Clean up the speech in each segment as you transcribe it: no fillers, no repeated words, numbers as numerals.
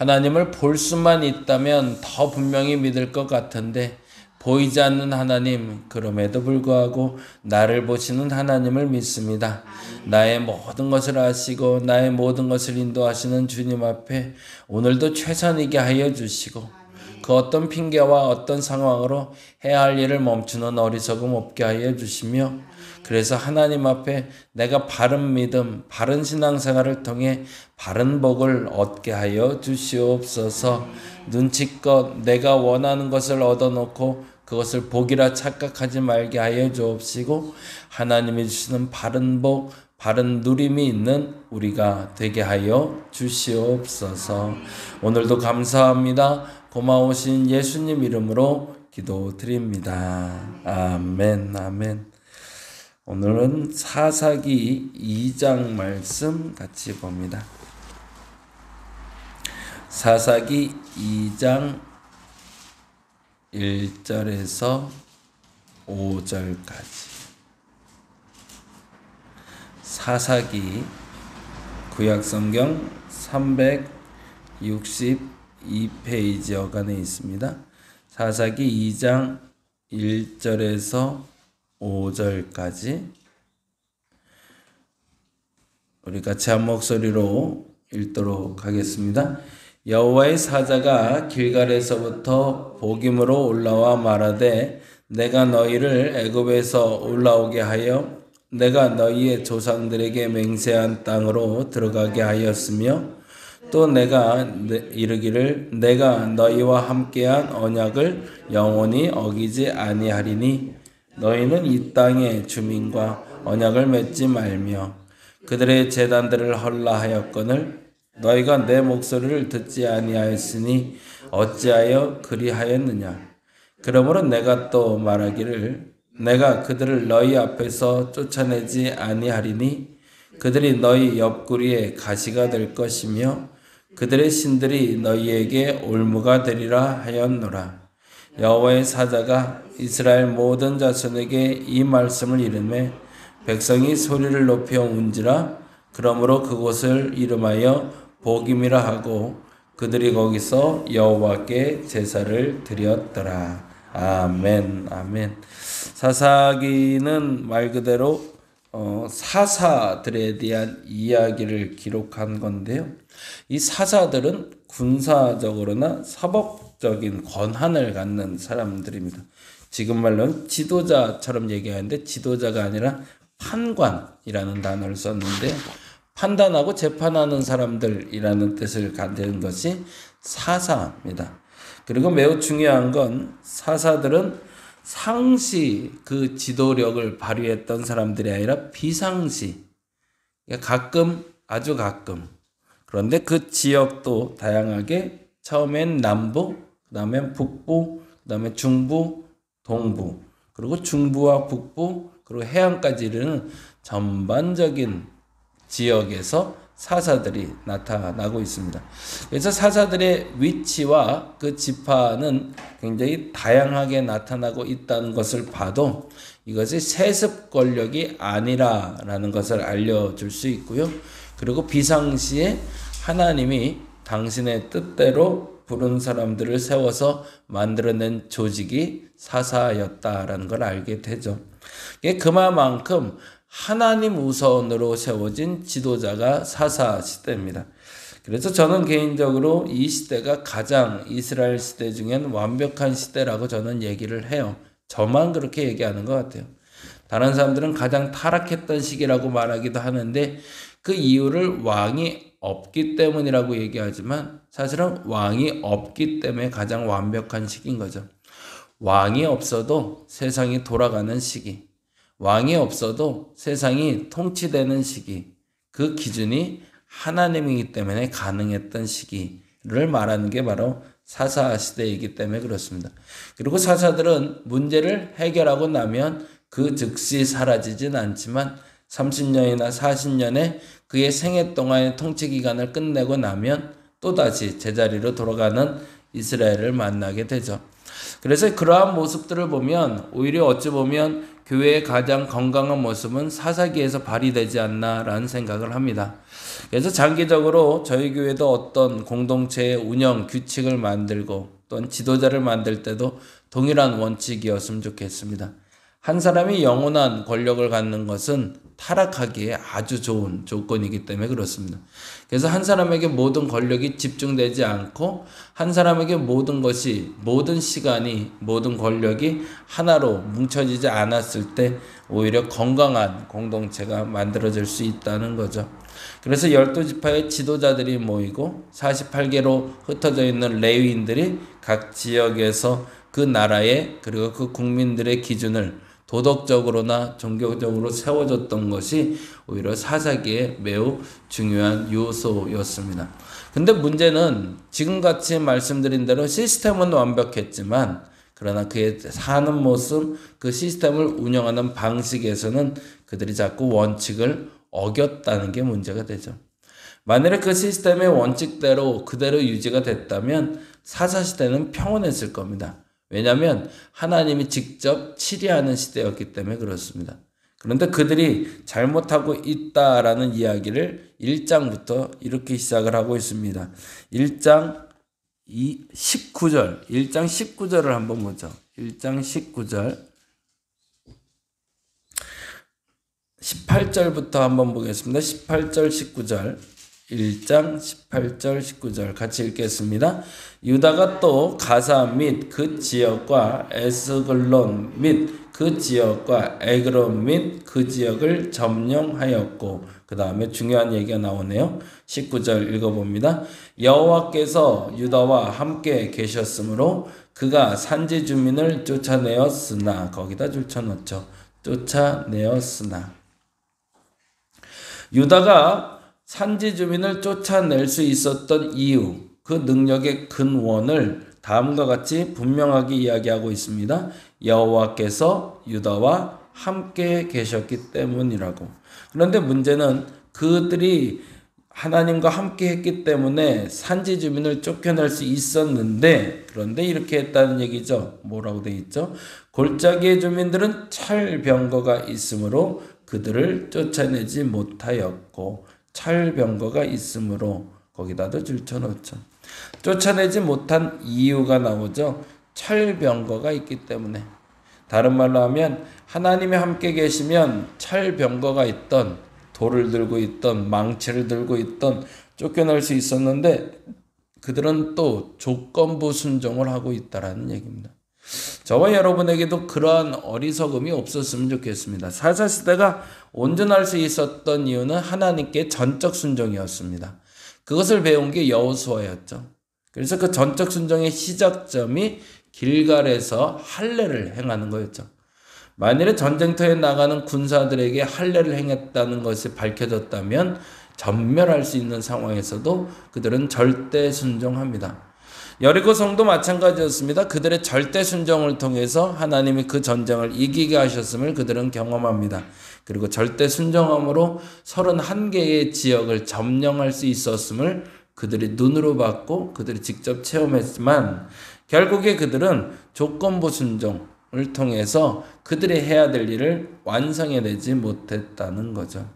하나님을 볼 수만 있다면 더 분명히 믿을 것 같은데 보이지 않는 하나님, 그럼에도 불구하고 나를 보시는 하나님을 믿습니다. 나의 모든 것을 아시고 나의 모든 것을 인도하시는 주님 앞에 오늘도 최선이게 하여 주시고 그 어떤 핑계와 어떤 상황으로 해야 할 일을 멈추는 어리석음 없게 하여 주시며, 그래서 하나님 앞에 내가 바른 믿음, 바른 신앙생활을 통해 바른 복을 얻게 하여 주시옵소서. 눈치껏 내가 원하는 것을 얻어놓고 그것을 복이라 착각하지 말게 하여 주옵시고, 하나님이 주시는 바른 복, 바른 누림이 있는 우리가 되게 하여 주시옵소서. 오늘도 감사합니다. 고마우신 예수님 이름으로 기도드립니다. 아멘, 아멘. 오늘은 사사기 2장 말씀 같이 봅니다. 사사기 2장 1절에서 5절까지. 사사기 구약성경 362페이지 여간에 있습니다. 사사기 2장 1절에서 5절까지 우리 같이 한 목소리로 읽도록 하겠습니다. 여호와의 사자가 길갈에서부터 보김으로 올라와 말하되 내가 너희를 애굽에서 올라오게 하여 내가 너희의 조상들에게 맹세한 땅으로 들어가게 하였으며 또 내가 이르기를 내가 너희와 함께한 언약을 영원히 어기지 아니하리니 너희는 이 땅의 주민과 언약을 맺지 말며 그들의 제단들을 헐라하였거늘 너희가 내 목소리를 듣지 아니하였으니 어찌하여 그리하였느냐. 그러므로 내가 또 말하기를 내가 그들을 너희 앞에서 쫓아내지 아니하리니 그들이 너희 옆구리에 가시가 될 것이며 그들의 신들이 너희에게 올무가 되리라 하였노라. 여호와의 사자가 이스라엘 모든 자손에게 이 말씀을 이르매 백성이 소리를 높여 운지라. 그러므로 그곳을 이름하여 보김이라 하고 그들이 거기서 여호와께 제사를 드렸더라. 아멘, 아멘. 사사기는 말 그대로 사사들에 대한 이야기를 기록한 건데요. 이 사사들은 군사적으로나 사법적인 권한을 갖는 사람들입니다. 지금 말로는 지도자처럼 얘기하는데 지도자가 아니라 판관이라는 단어를 썼는데 판단하고 재판하는 사람들이라는 뜻을 가진 것이 사사입니다. 그리고 매우 중요한 건 사사들은 상시 그 지도력을 발휘했던 사람들이 아니라 비상시, 가끔, 아주 가끔. 그런데 그 지역도 다양하게 처음엔 남부, 그 다음에 북부, 그 다음에 중부, 동부, 그리고 중부와 북부, 그리고 해안까지 이르는 전반적인 지역에서 사사들이 나타나고 있습니다. 그래서 사사들의 위치와 그 지파는 굉장히 다양하게 나타나고 있다는 것을 봐도 이것이 세습 권력이 아니라라는 것을 알려줄 수 있고요. 그리고 비상시에 하나님이 당신의 뜻대로 부른 사람들을 세워서 만들어낸 조직이 사사였다라는 걸 알게 되죠. 그만큼 하나님 우선으로 세워진 지도자가 사사 시대입니다. 그래서 저는 개인적으로 이 시대가 가장 이스라엘 시대 중엔 완벽한 시대라고 저는 얘기를 해요. 저만 그렇게 얘기하는 것 같아요. 다른 사람들은 가장 타락했던 시기라고 말하기도 하는데 그 이유를 왕이 없기 때문이라고 얘기하지만 사실은 왕이 없기 때문에 가장 완벽한 시기인 거죠. 왕이 없어도 세상이 돌아가는 시기, 왕이 없어도 세상이 통치되는 시기, 그 기준이 하나님이기 때문에 가능했던 시기를 말하는 게 바로 사사 시대이기 때문에 그렇습니다. 그리고 사사들은 문제를 해결하고 나면 그 즉시 사라지진 않지만 30년이나 40년의 그의 생애 동안의 통치 기간을 끝내고 나면 또다시 제자리로 돌아가는 이스라엘을 만나게 되죠. 그래서 그러한 모습들을 보면 오히려 어찌 보면 교회의 가장 건강한 모습은 사사기에서 발휘되지 않나라는 생각을 합니다. 그래서 장기적으로 저희 교회도 어떤 공동체의 운영 규칙을 만들고 또는 지도자를 만들 때도 동일한 원칙이었으면 좋겠습니다. 한 사람이 영원한 권력을 갖는 것은 타락하기에 아주 좋은 조건이기 때문에 그렇습니다. 그래서 한 사람에게 모든 권력이 집중되지 않고 한 사람에게 모든 것이, 모든 시간이, 모든 권력이 하나로 뭉쳐지지 않았을 때 오히려 건강한 공동체가 만들어질 수 있다는 거죠. 그래서 12지파의 지도자들이 모이고 48개로 흩어져 있는 레위인들이 각 지역에서 그 나라의 그리고 그 국민들의 기준을 도덕적으로나 종교적으로 세워줬던 것이 오히려 사사기에 매우 중요한 요소였습니다. 근데 문제는 지금같이 말씀드린 대로 시스템은 완벽했지만 그러나 그의 사는 모습, 그 시스템을 운영하는 방식에서는 그들이 자꾸 원칙을 어겼다는 게 문제가 되죠. 만일에 그 시스템의 원칙대로 그대로 유지가 됐다면 사사시대는 평온했을 겁니다. 왜냐하면 하나님이 직접 치리하는 시대였기 때문에 그렇습니다. 그런데 그들이 잘못하고 있다라는 이야기를 1장부터 이렇게 시작을 하고 있습니다. 1장 19절을 한번 보죠. 1장 19절 18절부터 한번 보겠습니다. 18절 19절 1장 18절 19절 같이 읽겠습니다. 유다가 또 가사 및 그 지역과 에스글론 및 그 지역과 에그론 및 그 지역을 점령하였고, 그 다음에 중요한 얘기가 나오네요. 19절 읽어봅니다. 여호와께서 유다와 함께 계셨으므로 그가 산지 주민을 쫓아내었으나, 거기다 줄쳐놓죠. 쫓아내었으나. 유다가 산지 주민을 쫓아낼 수 있었던 이유, 그 능력의 근원을 다음과 같이 분명하게 이야기하고 있습니다. 여호와께서 유다와 함께 계셨기 때문이라고. 그런데 문제는 그들이 하나님과 함께 했기 때문에 산지 주민을 쫓겨낼 수 있었는데, 그런데 이렇게 했다는 얘기죠. 뭐라고 돼 있죠? 골짜기의 주민들은 찰병거가 있으므로 그들을 쫓아내지 못하였고, 찰병거가 있으므로 거기다도 줄쳐놓죠. 쫓아내지 못한 이유가 나오죠. 찰병거가 있기 때문에. 다른 말로 하면 하나님이 함께 계시면 찰병거가 있던, 돌을 들고 있던, 망치를 들고 있던 쫓겨날 수 있었는데 그들은 또 조건부 순종을 하고 있다라는 얘기입니다. 저와 여러분에게도 그러한 어리석음이 없었으면 좋겠습니다. 사사시대가 온전할 수 있었던 이유는 하나님께 전적 순종이었습니다. 그것을 배운 게 여호수아였죠. 그래서 그 전적 순종의 시작점이 길갈에서 할례를 행하는 거였죠. 만일에 전쟁터에 나가는 군사들에게 할례를 행했다는 것이 밝혀졌다면 전멸할 수 있는 상황에서도 그들은 절대 순종합니다. 여리고 성도 마찬가지였습니다. 그들의 절대 순종을 통해서 하나님이 그 전쟁을 이기게 하셨음을 그들은 경험합니다. 그리고 절대 순종함으로 31개의 지역을 점령할 수 있었음을 그들이 눈으로 봤고 그들이 직접 체험했지만 결국에 그들은 조건부 순종을 통해서 그들이 해야 될 일을 완성해내지 못했다는 거죠.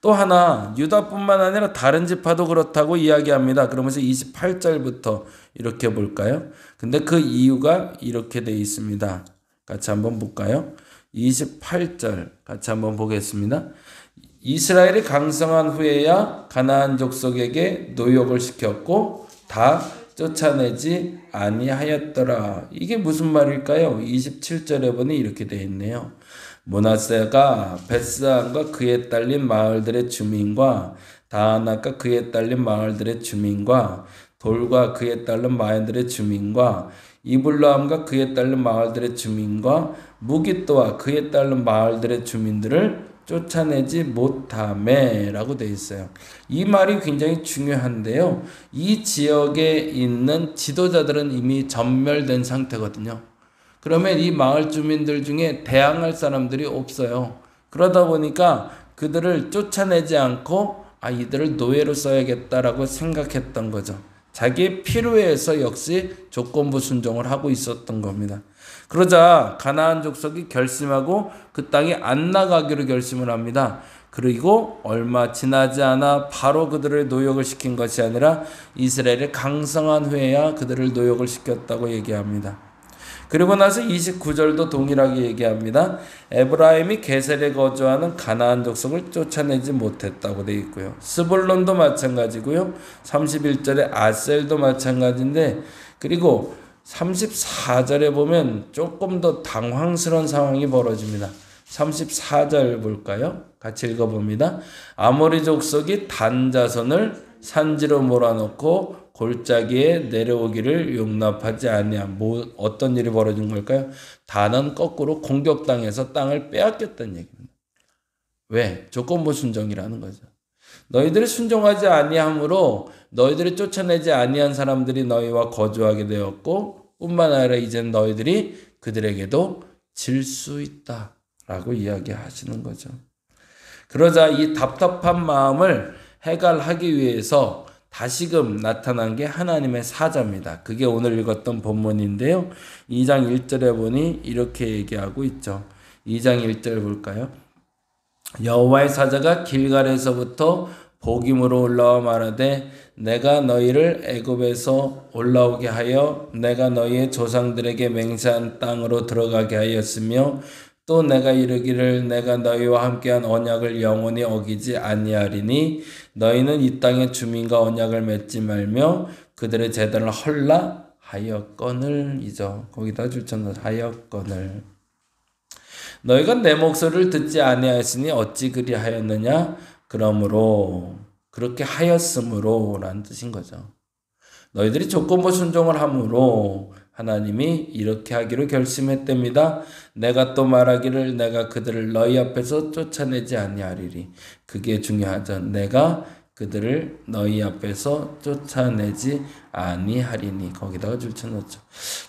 또 하나, 유다뿐만 아니라 다른 지파도 그렇다고 이야기합니다. 그러면서 28절부터 이렇게 볼까요? 근데 그 이유가 이렇게 되어 있습니다. 같이 한번 볼까요? 28절 같이 한번 보겠습니다. 이스라엘이 강성한 후에야 가나안 족속에게 노역을 시켰고 다 쫓아내지 아니하였더라. 이게 무슨 말일까요? 27절에 보니 이렇게 되어 있네요. 므낫세가 벳스안과 그에 딸린 마을들의 주민과 다하나과 그에 딸린 마을들의 주민과 돌과 그에 딸린 마을들의 주민과 이블라함과 그에 딸린 마을들의 주민과 무기또와 그에 딸린 마을들의 주민들을 쫓아내지 못하매 라고 되어 있어요. 이 말이 굉장히 중요한데요. 이 지역에 있는 지도자들은 이미 전멸된 상태거든요. 그러면 이 마을 주민들 중에 대항할 사람들이 없어요. 그러다 보니까 그들을 쫓아내지 않고 이들을 노예로 써야겠다라고 생각했던 거죠. 자기의 필요에서 역시 조건부 순종을 하고 있었던 겁니다. 그러자 가나안 족속이 결심하고 그 땅에 안 나가기로 결심을 합니다. 그리고 얼마 지나지 않아 바로 그들을 노역을 시킨 것이 아니라 이스라엘의 강성한 후에야 그들을 노역을 시켰다고 얘기합니다. 그리고 나서 29절도 동일하게 얘기합니다. 에브라임이 게셀에 거주하는 가나안 족속을 쫓아내지 못했다고 되어 있고요. 스불론도 마찬가지고요. 31절에 아셀도 마찬가지인데, 그리고 34절에 보면 조금 더 당황스러운 상황이 벌어집니다. 34절 볼까요? 같이 읽어봅니다. 아모리 족속이 단 자손을 산지로 몰아넣고 골짜기에 내려오기를 용납하지 아니함. 어떤 일이 벌어진 걸까요? 단은 거꾸로 공격당해서 땅을 빼앗겼다는 얘기입니다. 왜? 조건부 순종이라는 거죠. 너희들이 순종하지 아니함으로 너희들이 쫓아내지 아니한 사람들이 너희와 거주하게 되었고, 뿐만 아니라 이제는 너희들이 그들에게도 질 수 있다 라고 이야기하시는 거죠. 그러자 이 답답한 마음을 해결하기 위해서 다시금 나타난 게 하나님의 사자입니다. 그게 오늘 읽었던 본문인데요. 2장 1절에 보니 이렇게 얘기하고 있죠. 2장 1절 볼까요? 여호와의 사자가 길갈에서부터 복임으로 올라와 말하되 내가 너희를 애굽에서 올라오게 하여 내가 너희의 조상들에게 맹세한 땅으로 들어가게 하였으며 또 내가 이르기를 내가 너희와 함께한 언약을 영원히 어기지 아니하리니 너희는 이 땅의 주민과 언약을 맺지 말며 그들의 제단을 헐라 하였거늘. 이죠. 거기다 줄쳐넣어 하였거늘. 너희가 내 목소리를 듣지 아니하였으니 어찌 그리하였느냐? 그러므로 그렇게 하였으므로 라는 뜻인 거죠. 너희들이 조건부 순종을 함으로 하나님이 이렇게 하기로 결심했답니다. 내가 또 말하기를 내가 그들을 너희 앞에서 쫓아내지 아니하리리. 그게 중요하죠. 내가 그들을 너희 앞에서 쫓아내지 아니하리니. 거기다가 줄쳐놓죠.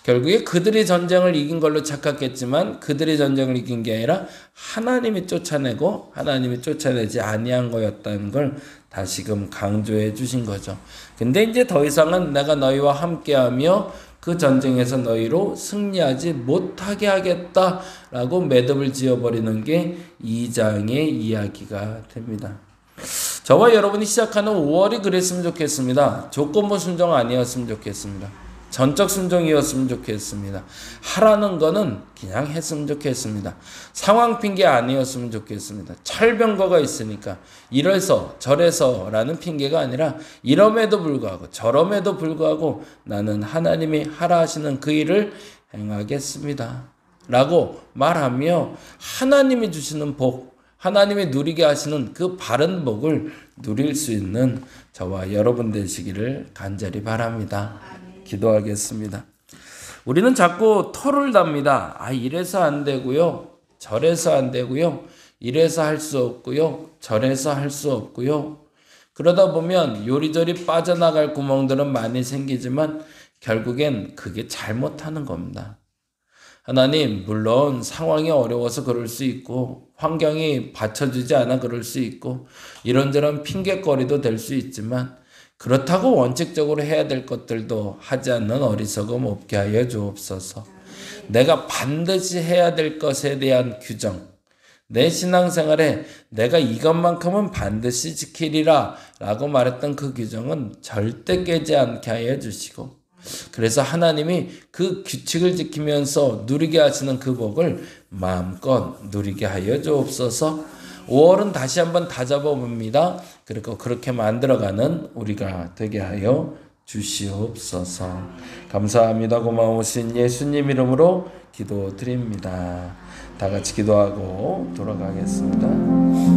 결국에 그들이 전쟁을 이긴 걸로 착각했지만 그들이 전쟁을 이긴 게 아니라 하나님이 쫓아내고 하나님이 쫓아내지 아니한 거였다는 걸 다시금 강조해 주신 거죠. 근데 이제 더 이상은 내가 너희와 함께하며 그 전쟁에서 너희로 승리하지 못하게 하겠다라고 매듭을 지어버리는 게 2장의 이야기가 됩니다. 저와 여러분이 시작하는 5월이 그랬으면 좋겠습니다. 조건부 순종 아니었으면 좋겠습니다. 전적 순종이었으면 좋겠습니다. 하라는 거는 그냥 했으면 좋겠습니다. 상황 핑계 아니었으면 좋겠습니다. 철병거가 있으니까 이래서 저래서 라는 핑계가 아니라 이럼에도 불구하고 저럼에도 불구하고 나는 하나님이 하라 하시는 그 일을 행하겠습니다 라고 말하며 하나님이 주시는 복, 하나님이 누리게 하시는 그 바른 복을 누릴 수 있는 저와 여러분 되시기를 간절히 바랍니다. 기도하겠습니다. 우리는 자꾸 토를 답니다. 이래서 안 되고요. 저래서 안 되고요. 이래서 할 수 없고요. 저래서 할 수 없고요. 그러다 보면 요리조리 빠져나갈 구멍들은 많이 생기지만 결국엔 그게 잘못하는 겁니다. 하나님, 물론 상황이 어려워서 그럴 수 있고 환경이 받쳐주지 않아 그럴 수 있고 이런저런 핑계거리도 될 수 있지만 그렇다고 원칙적으로 해야 될 것들도 하지 않는 어리석음 없게 하여 주옵소서. 내가 반드시 해야 될 것에 대한 규정, 내 신앙생활에 내가 이것만큼은 반드시 지키리라 라고 말했던 그 규정은 절대 깨지 않게 하여 주시고, 그래서 하나님이 그 규칙을 지키면서 누리게 하시는 그 복을 마음껏 누리게 하여 주옵소서. 5월은 다시 한번 다잡아 봅니다. 그리고 그렇게 만들어가는 우리가 되게 하여 주시옵소서. 감사합니다. 고마우신 예수님 이름으로 기도드립니다. 다 같이 기도하고 돌아가겠습니다.